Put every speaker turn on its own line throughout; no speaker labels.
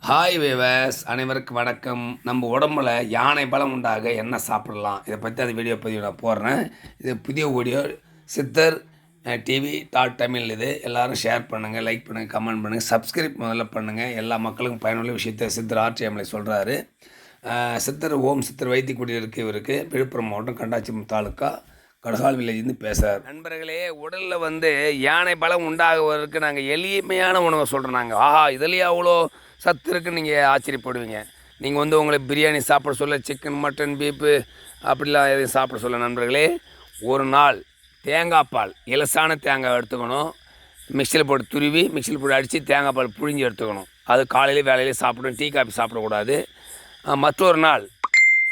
Hi வேவர்ஸ், அனைவருக்கும் வணக்கம். நம்ம உடம்புல யானை பலம் உண்டாக என்ன சாப்பிடலாம், இதை பற்றி அந்த வீடியோ பதிவு நான் போடுறேன். இது புதிய வீடியோ சித்தர் டிவி தமிழ். இது எல்லோரும் ஷேர் பண்ணுங்கள், லைக் பண்ணுங்கள், கமெண்ட் பண்ணுங்கள், சப்ஸ்கிரைப் முதல்ல பண்ணுங்கள். எல்லா மக்களுக்கும் பயனுள்ள விஷயத்தை சித்தர் ஆர்டிஎம்எல்ஏ சொல்கிறாரு. சித்தர் சித்தர் வைத்திய குடியிருக்கு. இவருக்கு விழுப்புரம் மாவட்டம் கண்டாச்சிபுரம் தாலுக்கா கடகால் வில்லேஜ்லேருந்து பேசுகிறார். நண்பர்களே, உடலில் யானை பலம் உண்டாகுவதற்கு நாங்கள் எளிமையான உணவை சொல்கிறோம். நாங்கள் இதுலேயே அவ்வளோ சத்து இருக்குன்னு நீங்கள் ஆச்சரியப்படுவீங்க. நீங்கள் உங்களுக்கு பிரியாணி சாப்பிட சொல்ல, சிக்கன் மட்டன் பீப்பு அப்படிலாம் எதையும் சாப்பிட சொல்ல நண்பர்களே, ஒரு நாள் தேங்காய் பால், இலசான தேங்காய் எடுத்துக்கணும். மிக்சியில் போட்டு துருவி மிக்சியில் போட்டு அடித்து தேங்காய் பால் புழிஞ்சு எடுத்துக்கணும். அது காலையிலே வேலையிலே சாப்பிடணும். டீ காஃபி சாப்பிடக்கூடாது. மற்றொரு நாள்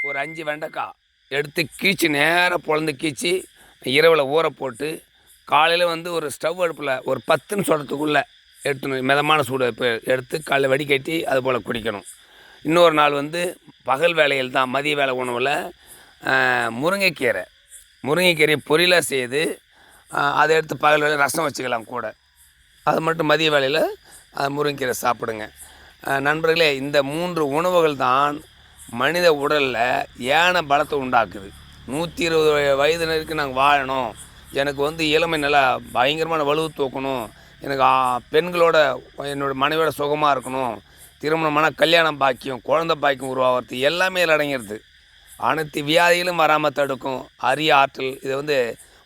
ஒரு 5 வெண்டைக்காய் எடுத்து கீச்சு நேராக பொழந்து கீச்சு இரவில் ஊற போட்டு காலையில் ஒரு ஸ்டவ் அடுப்பில் ஒரு 10 நிமிஷத்துக்குள்ளே எடுத்துணும். மிதமான சூடு எடுத்து காலையில் வடிகட்டி அது போல் குடிக்கணும். இன்னொரு நாள் பகல் வேலையில் தான் மதிய வேலை உணவில் முருங்கைக்கீரையை பொரியலாக செய்து அதை எடுத்து பகல் வேலை ரசம் வச்சுக்கலாம் கூட. அது மட்டும் மதிய வேலையில் முருங்கைக்கீரை சாப்பிடுங்க. நண்பர்களே, இந்த 3 உணவுகள் தான் மனித உடலில் யானை பலத்தை உண்டாக்குது. 120 வயதினருக்கு நாங்கள் வாழணும், எனக்கு இளமை நல்லா பயங்கரமான வலுவு தூக்கணும், எனக்கு பெண்களோட என்னோடய மனைவியோட சுகமாக இருக்கணும், திருமணமான கல்யாணம் பாக்கியம், குழந்தை பாக்கியம் உருவாகிறது எல்லாமே அடங்கிடுது. அனைத்து வியாதிகளும் வராமல் தடுக்கும் அரிய ஆற்றல். இது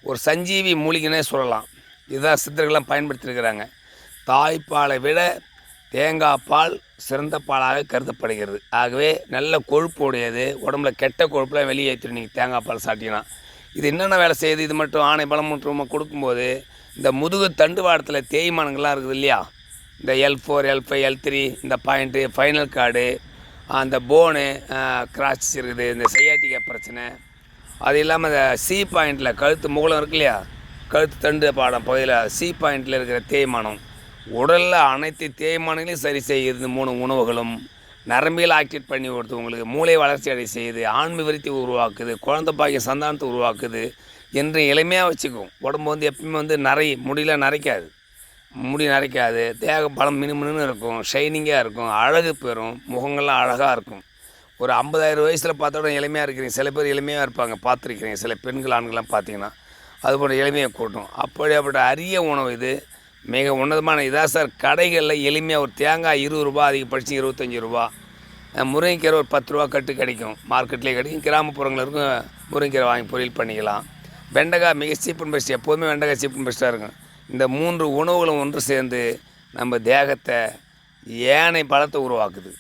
ஒரு சஞ்சீவி மூலிகைன்னே சொல்லலாம். இதுதான் சித்தர்கள்லாம் பயன்படுத்தியிருக்கிறாங்க. தாய்ப்பாலை விட தேங்காய் பால் சிறந்த பாலாக கருதப்படுகிறது. ஆகவே நல்ல கொழுப்பு உடையது. உடம்புல கெட்ட கொழுப்புலாம் வெளியேற்றிடும் நீங்கள் தேங்காய் பால் சாப்பிட்டீங்கன்னா. இது என்னென்ன வேலை செய்யுது? இது மட்டும் ஆணை பலம் மற்றும் கொடுக்கும்போது இந்த முதுகு தண்டுவாடத்தில் தேய்மானங்கள்லாம் இருக்குது இல்லையா, இந்த L4 L5 L3 இந்த பாயிண்ட்டு ஃபைனல் கார்டு, அந்த போனு கிராச் இருக்குது, இந்த சையாட்டிக்கா பிரச்சனை, அது இல்லாமல் இந்த சி பாயிண்டில் கழுத்து முகலம் இருக்கு இல்லையா, கழுத்து தண்டு பாடம் பகுதியில் சி பாயிண்டில் இருக்கிற தேய்மானம், உடலில் அனைத்து தேய்மானங்களையும் சரி செய்யுது 3 உணவுகளும். நரம்பியல் ஆக்டிவேட் பண்ணி கொடுத்து உங்களுக்கு மூளை வளர்ச்சி அடை செய்யுது, ஆண்மை விருத்தி உருவாக்குது, குழந்தை பாக்கிய சந்தானத்தை உருவாக்குது என்று எளிமையாக வச்சுக்கும். உடம்பு எப்பயுமே முடியெலாம் நரைக்காது, முடி நரைக்காது, தேக பலம் மினுமினு இருக்கும், ஷைனிங்காக இருக்கும், அழகு பெறும், முகங்கள்லாம் அழகாக இருக்கும். ஒரு 50,000 வயசில் பார்த்தோட எளிமையாக இருக்கிறீங்க. சில பேர் எளிமையாக இருப்பாங்க, பார்த்துருக்கிறீங்க. சில பெண்கள் ஆண்கள்லாம் பார்த்தீங்கன்னா அதுபோல் எளிமையாக கூட்டும். அப்படியாப்பட்ட அரிய உணவு இது. மிக உன்னதமான இதாக சார். கடைகளில் எளிமையாக ஒரு தேங்காய் 20 ரூபா, அதிகபட்சம் 25 ரூபா. முருங்கைக்கீரை ஒரு 10 ரூபா கட்டு கிடைக்கும், மார்க்கெட்லேயே கிடைக்கும். கிராமப்புறங்களில் இருக்கும் முருங்கைக்கீரை வாங்கி பொரியல் பண்ணிக்கலாம். வெண்டைக்காய் மிக சீப் அண்ட் பெஸ்ட். எப்போதுமே வெண்டைக்காய் சீப் அண்ட் பெஸ்ட்டாக இருக்கும். இந்த 3 உணவுகளும் ஒன்று சேர்ந்து நம்ம தேகத்தை யானை பலத்தை உருவாக்குது.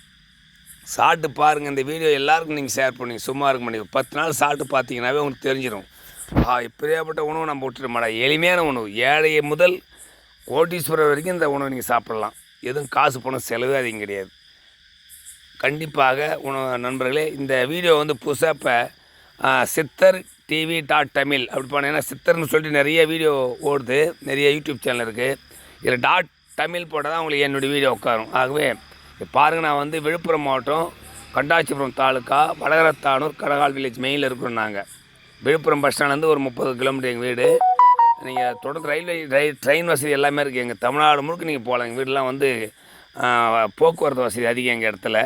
சாப்பிட்டு பாருங்கள். இந்த வீடியோ எல்லாருக்கும் நீங்கள் ஷேர் பண்ணி சும்மா இருக்க முடியும். 10 நாள் சாப்பிட்டு பார்த்தீங்கன்னாவே உங்களுக்கு தெரிஞ்சிடும். இப்படியாப்பட்ட உணவு நம்ம விட்டுட மாட்டோம். எளிமையான உணவு. ஏழையை முதல் கோட்டீஸ்வரர் வரைக்கும் இந்த உணவு நீங்கள் சாப்பிட்லாம். எதுவும் காசு பணம் செலவே அதிகம் கிடையாது. கண்டிப்பாக நண்பர்களே, இந்த வீடியோ புதுசாக இப்போ சித்தர் டிவி தமிழ் அப்படி போனீங்கன்னா சித்தர்னு சொல்லிட்டு நிறைய வீடியோ ஓடுது, நிறைய யூடியூப் சேனல் இருக்குது. இதில் தமிழ் போட்டால் தான் உங்களுக்கு என்னுடைய வீடியோ உட்காரும். ஆகவே பாருங்கள், நான் விழுப்புரம் மாவட்டம் கண்டாச்சிபுரம் தாலுக்கா வடகரத்தானூர் கடகால் வில்லேஜ் மெயினில் இருக்கிறோம். நாங்கள் விழுப்புரம் பஸ் ஸ்டாண்ட்லேருந்து ஒரு 30 கிலோமீட்டர் எங்கள் வீடு. நீங்கள் தொடர்ந்து ட்ரெயின் வசதி எல்லாமே இருக்குது. எங்கள் தமிழ்நாடு முழுக்க நீங்கள் போகலாம். எங்கள் வீடெலாம் போக்குவரத்து வசதி அதிகம் எங்கள் இடத்துல.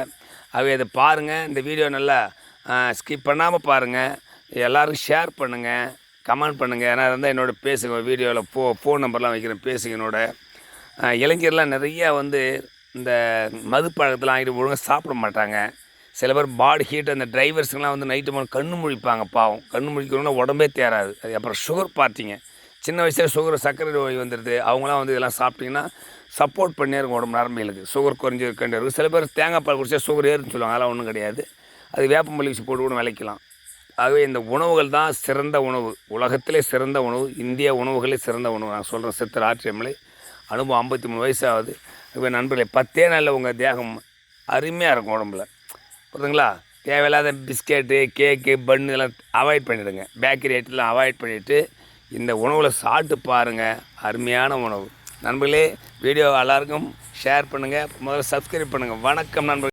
ஆகவே அதை பாருங்கள். இந்த வீடியோ நல்லா ஸ்கிப் பண்ணாமல் பாருங்கள். எல்லோருக்கும் ஷேர் பண்ணுங்கள், கமெண்ட் பண்ணுங்கள். ஏன்னா இருந்தால் என்னோட பேசுங்க. வீடியோவில் ஃபோன் நம்பர்லாம் வைக்கிறேன், பேசுங்க. என்னோட இளைஞர்லாம் நிறையா இந்த மது பழக்கத்தில் ஆகிட்டு ஒழுங்காக சாப்பிட மாட்டாங்க. சில பேர் பாடி ஹீட், அந்த டிரைவர்ஸுங்கெலாம் நைட்டு கண்ணு முழிப்பாங்க. பாவம், கண்ணு முழிக்கணும்னா உடம்பே தேராது. அது அப்புறம் சுகர் பார்ட்டிங்க, சின்ன வயசில் சுகர் சர்க்கரை நோய் வந்துடுது. அவங்களாம் இதெல்லாம் சாப்பிட்டிங்கன்னா சப்போர்ட் பண்ணியே இருக்கும் உடம்பு நரம்பியலுக்கு. சுகர் குறைஞ்சி இருக்கும். சில பேர் தேங்காய் பால் குடிச்சா சுகர் ஏறுன்னு சொல்லுவாங்க. அதெல்லாம் ஒன்றும் கிடையாது. அது வேப்பம்பள்ளி வச்சு போட்டு கூட விளைக்கலாம். ஆகவே இந்த உணவுகள் தான் சிறந்த உணவு. உலகத்திலே சிறந்த உணவு, இந்திய உணவுகளே சிறந்த உணவு. நான் சொல்கிறேன் சித்தர் ஆர்டிஎம்எல்ஏ. அனுபவம் 53 வயசாகுது. ஆகவே நண்பர்களே, 10 நாளில் உங்கள் தேகம் அருமையாக இருக்கும் உடம்புல. புரியுதுங்களா? தேவையில்லாத பிஸ்கெட்டு, கேக்கு, பன்னு எல்லாம் அவாய்ட் பண்ணிவிடுங்க. பேக்கரி ஐட்டெல்லாம் அவாய்ட் பண்ணிவிட்டு இந்த உணவில் சாப்பிட்டு பாருங்கள். அருமையான உணவு. நண்பர்களே, வீடியோ எல்லாருக்கும் ஷேர் பண்ணுங்கள். முதல்ல சப்ஸ்கிரைப் பண்ணுங்கள். வணக்கம் நண்பர்களே.